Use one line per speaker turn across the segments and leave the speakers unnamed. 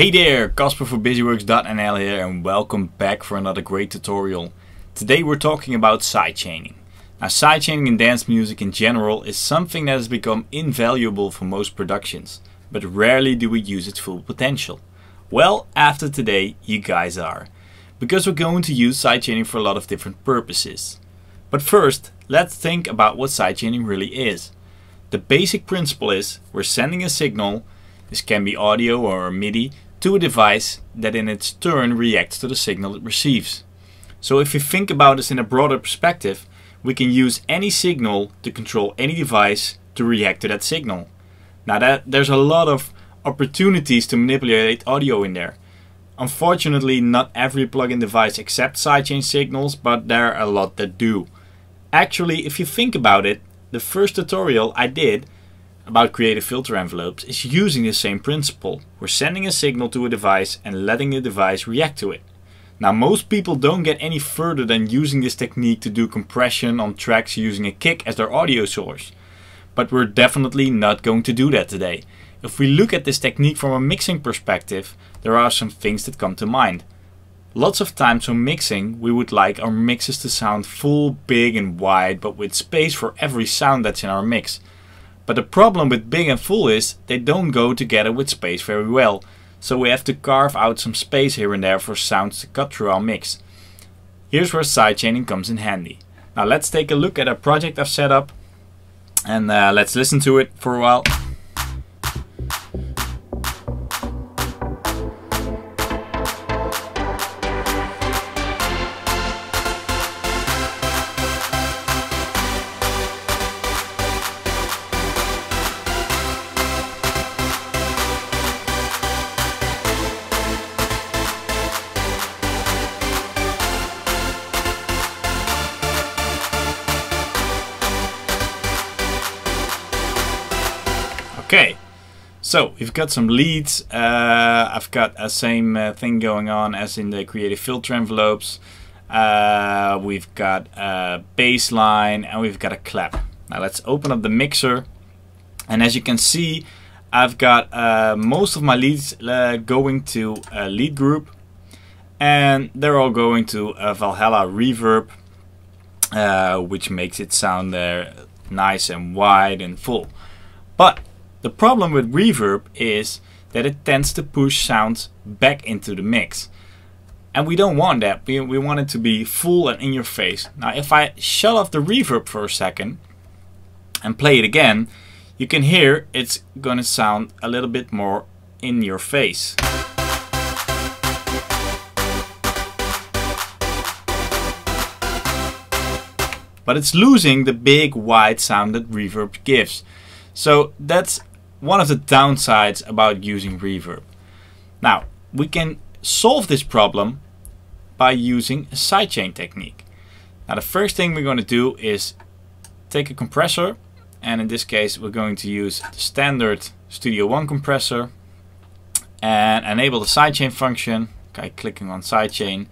Hey there, Casper for Bizzyworks.nl here, and welcome back for another great tutorial. Today we're talking about sidechaining. Now, sidechaining in dance music in general is something that has become invaluable for most productions, but rarely do we use its full potential. Well, after today you guys are, because we're going to use sidechaining for a lot of different purposes. But first, let's think about what sidechaining really is. The basic principle is we're sending a signal, this can be audio or MIDI, to a device that in its turn reacts to the signal it receives. So if you think about this in a broader perspective, we can use any signal to control any device to react to that signal. Now there's a lot of opportunities to manipulate audio in there. Unfortunately, not every plug-in device accepts sidechain signals, but there are a lot that do. Actually, if you think about it, the first tutorial I did about creative filter envelopes is using the same principle. We're sending a signal to a device and letting the device react to it. Now, most people don't get any further than using this technique to do compression on tracks using a kick as their audio source. But we're definitely not going to do that today. If we look at this technique from a mixing perspective, there are some things that come to mind. Lots of times when mixing, we would like our mixes to sound full, big and wide, but with space for every sound that's in our mix. But the problem with big and full is they don't go together with space very well. So we have to carve out some space here and there for sounds to cut through our mix. Here's where sidechaining comes in handy. Now let's take a look at a project I've set up and let's listen to it for a while. Okay, so we've got some leads. I've got a same thing going on as in the creative filter envelopes. We've got a bass line and we've got a clap. Now let's open up the mixer, and as you can see, I've got most of my leads going to a lead group, and they're all going to a Valhalla reverb, which makes it sound nice and wide and full. But the problem with reverb is that it tends to push sounds back into the mix. And we don't want that. We want it to be full and in your face. Now if I shut off the reverb for a second and play it again, you can hear it's gonna sound a little bit more in your face. But it's losing the big wide sound that reverb gives. So that's one of the downsides about using reverb. Now, we can solve this problem by using a sidechain technique. Now, the first thing we're going to do is take a compressor, and in this case we're going to use the standard Studio One compressor and enable the sidechain function by clicking on sidechain,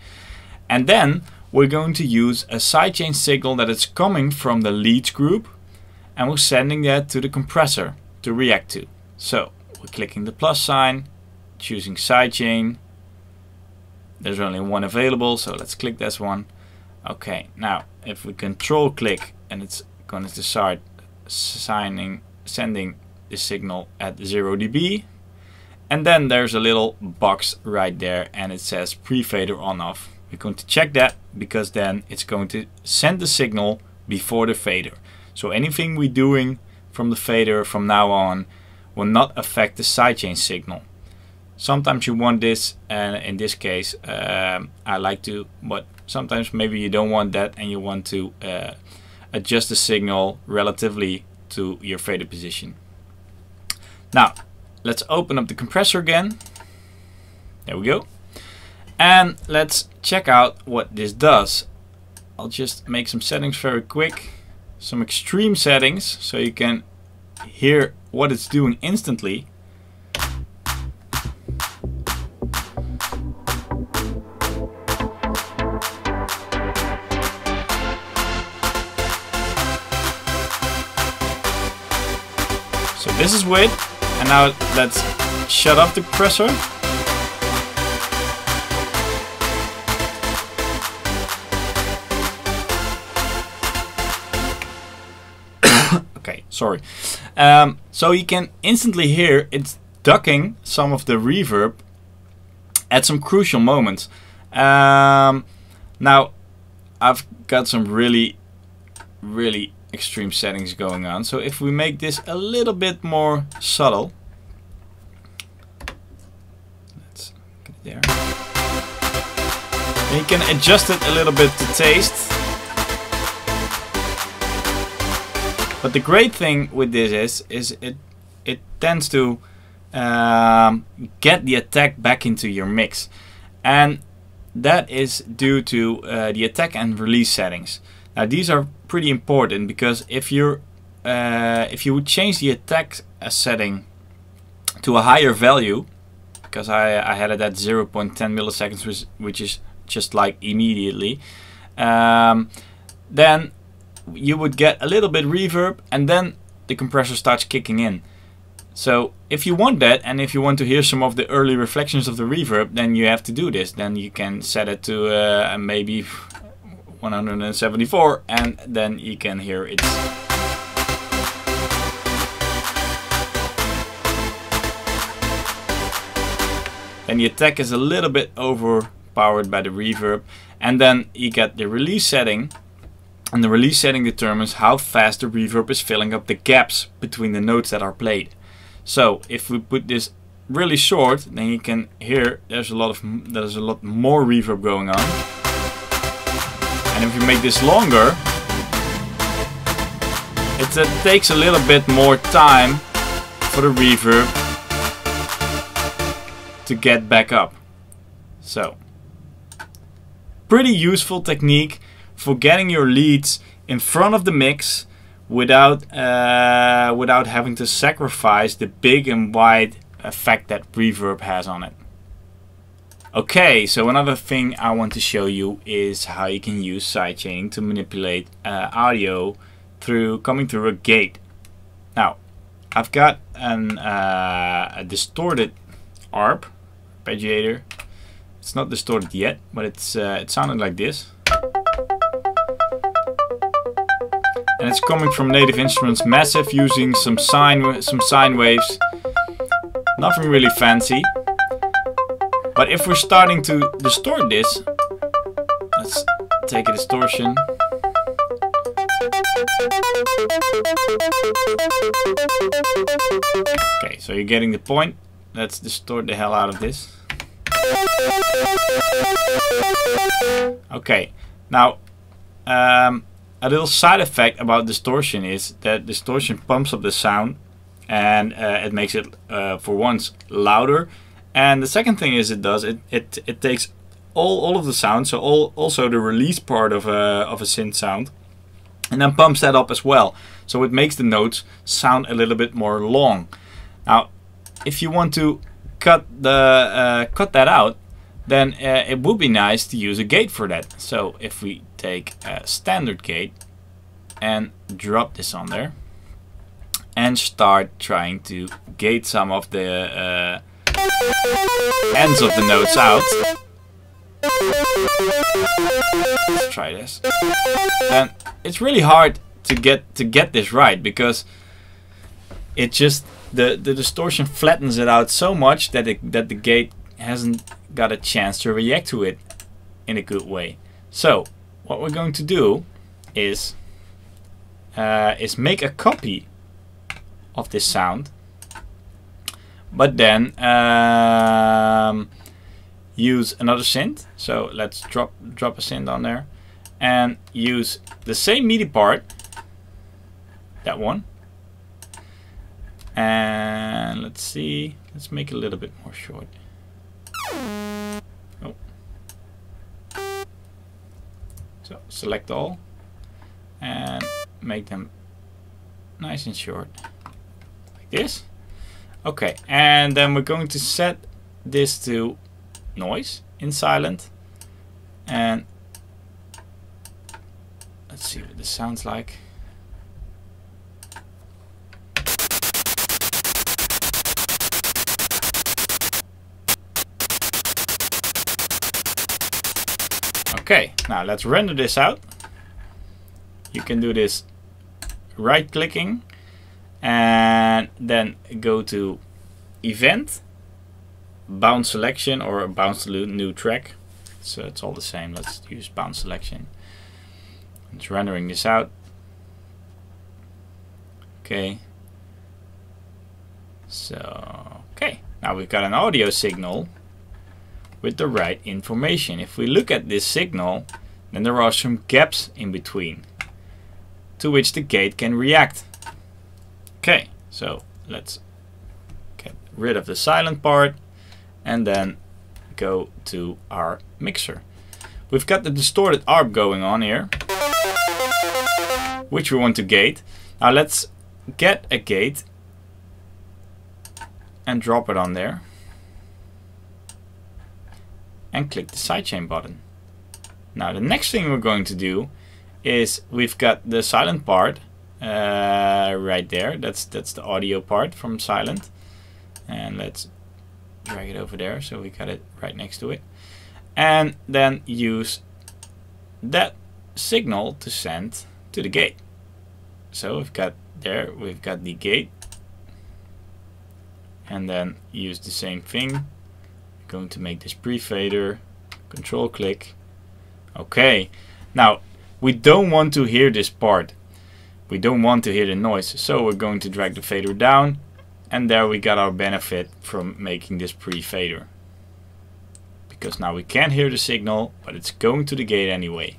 and then we're going to use a sidechain signal that is coming from the leads group, and we're sending that to the compressor to react to. So we're clicking the plus sign, choosing sidechain. There's only one available, so let's click this one. Okay, now if we control click, and it's going to start sending the signal at 0 dB, and then there's a little box right there and it says pre-fader on off. We're going to check that because then it's going to send the signal before the fader. So anything we're doing from the fader from now on will not affect the sidechain signal. Sometimes you want this, and in this case I like to, but sometimes maybe you don't want that and you want to adjust the signal relatively to your fader position. Now let's open up the compressor again. There we go. And let's check out what this does. I'll just make some settings very quick. Some extreme settings so you can hear what it's doing instantly. So this is width, and now let's shut off the compressor. Sorry. So you can instantly hear it's ducking some of the reverb at some crucial moments. Now I've got some really extreme settings going on. So if we make this a little bit more subtle, let's get it there. And you can adjust it a little bit to taste. But the great thing with this is it tends to get the attack back into your mix, and that is due to the attack and release settings. Now these are pretty important, because if you would change the attack setting to a higher value, because I had it at 0.10 milliseconds, which is just like immediately, then you would get a little bit reverb, and then the compressor starts kicking in. So if you want that, and if you want to hear some of the early reflections of the reverb, then you have to do this. Then you can set it to maybe 174, and then you can hear it. Then the attack is a little bit overpowered by the reverb, and then you get the release setting. And the release setting determines how fast the reverb is filling up the gaps between the notes that are played. So if we put this really short, then you can hear there's a lot more reverb going on. And if you make this longer, it takes a little bit more time for the reverb to get back up. So, pretty useful technique for getting your leads in front of the mix without having to sacrifice the big and wide effect that reverb has on it. Okay, so another thing I want to show you is how you can use sidechaining to manipulate audio coming through a gate. Now, I've got a distorted arpeggiator. It's not distorted yet, but it sounded like this. And it's coming from Native Instruments Massive, using some sine waves. Nothing really fancy. But if we're starting to distort this, let's take a distortion. Okay, so you're getting the point. Let's distort the hell out of this. Okay, now a little side effect about distortion is that distortion pumps up the sound, and it makes it for once louder. And the second thing is it takes all of the sound, so also the release part of a synth sound, and then pumps that up as well. So it makes the notes sound a little bit more long. Now, if you want to cut that out, then it would be nice to use a gate for that. So if we take a standard gate and drop this on there and start trying to gate some of the ends of the notes out. Let's try this. And it's really hard to get this right, because it just the distortion flattens it out so much that the gate hasn't got a chance to react to it in a good way. So what we're going to do is make a copy of this sound, but then use another synth. So let's drop a synth on there and use the same MIDI part, that one, and let's see, let's make it a little bit more short. Oh. So select all and make them nice and short, like this. Okay, and then we're going to set this to noise in silent, and let's see what this sounds like. Okay, now let's render this out. You can do this right clicking and then go to event, bounce selection, or bounce to new track. So it's all the same. Let's use bounce selection. It's rendering this out. Okay. So, okay. Now we've got an audio signal with the right information. If we look at this signal, then there are some gaps in between to which the gate can react. Okay, so let's get rid of the silent part and then go to our mixer. We've got the distorted ARP going on here, which we want to gate. Now let's get a gate and drop it on there and click the sidechain button. Now the next thing we're going to do is we've got the silent part right there. That's the audio part from silent, and let's drag it over there so we got it right next to it, and then use that signal to send to the gate. So we've got the gate, and then use the same thing. I'm going to make this pre-fader, control click. Okay, now we don't want to hear this part. We don't want to hear the noise, so we're going to drag the fader down, and there we got our benefit from making this pre-fader. Because now we can't hear the signal, but it's going to the gate anyway.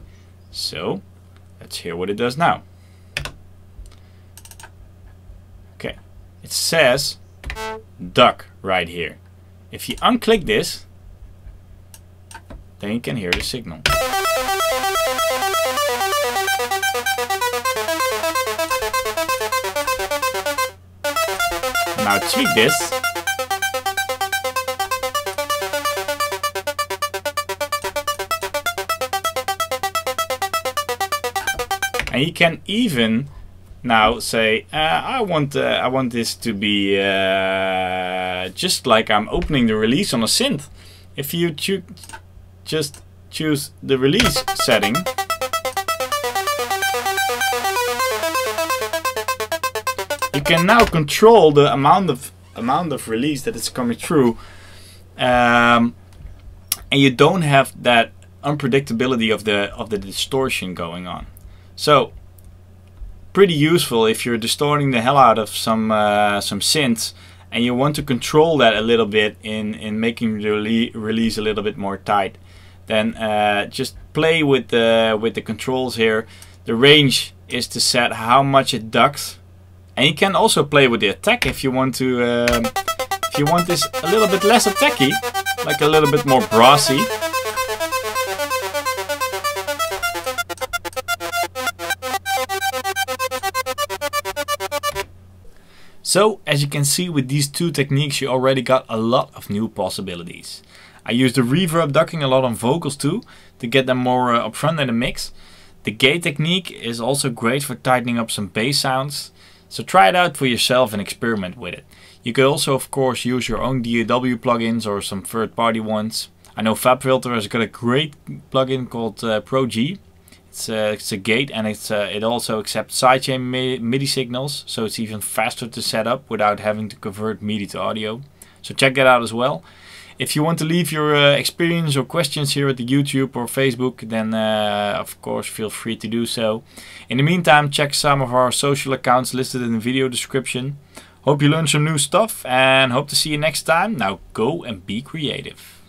So let's hear what it does now. Okay, it says duck right here. If you unclick this, then you can hear the signal. Now tweak this. And you can even now say, I want this to be just like I'm opening the release on a synth. If you just choose the release setting, you can now control the amount of release that is coming through, and you don't have that unpredictability of the distortion going on. So pretty useful if you're distorting the hell out of some synths and you want to control that a little bit in making the release a little bit more tight. Then just play with the controls here. The range is to set how much it ducks, and you can also play with the attack if you want to. If you want this a little bit less attacky, like a little bit more brassy. So, as you can see, with these two techniques you already got a lot of new possibilities. I use the reverb ducking a lot on vocals too, to get them more upfront in the mix. The gate technique is also great for tightening up some bass sounds. So try it out for yourself and experiment with it. You could also of course use your own DAW plugins or some third-party ones. I know FabFilter has got a great plugin called Pro G. It's a gate, and it also accepts sidechain MIDI signals, so it's even faster to set up without having to convert MIDI to audio. So check that out as well. If you want to leave your experience or questions here at the YouTube or Facebook, then of course feel free to do so. In the meantime, check some of our social accounts listed in the video description. Hope you learned some new stuff and hope to see you next time. Now go and be creative.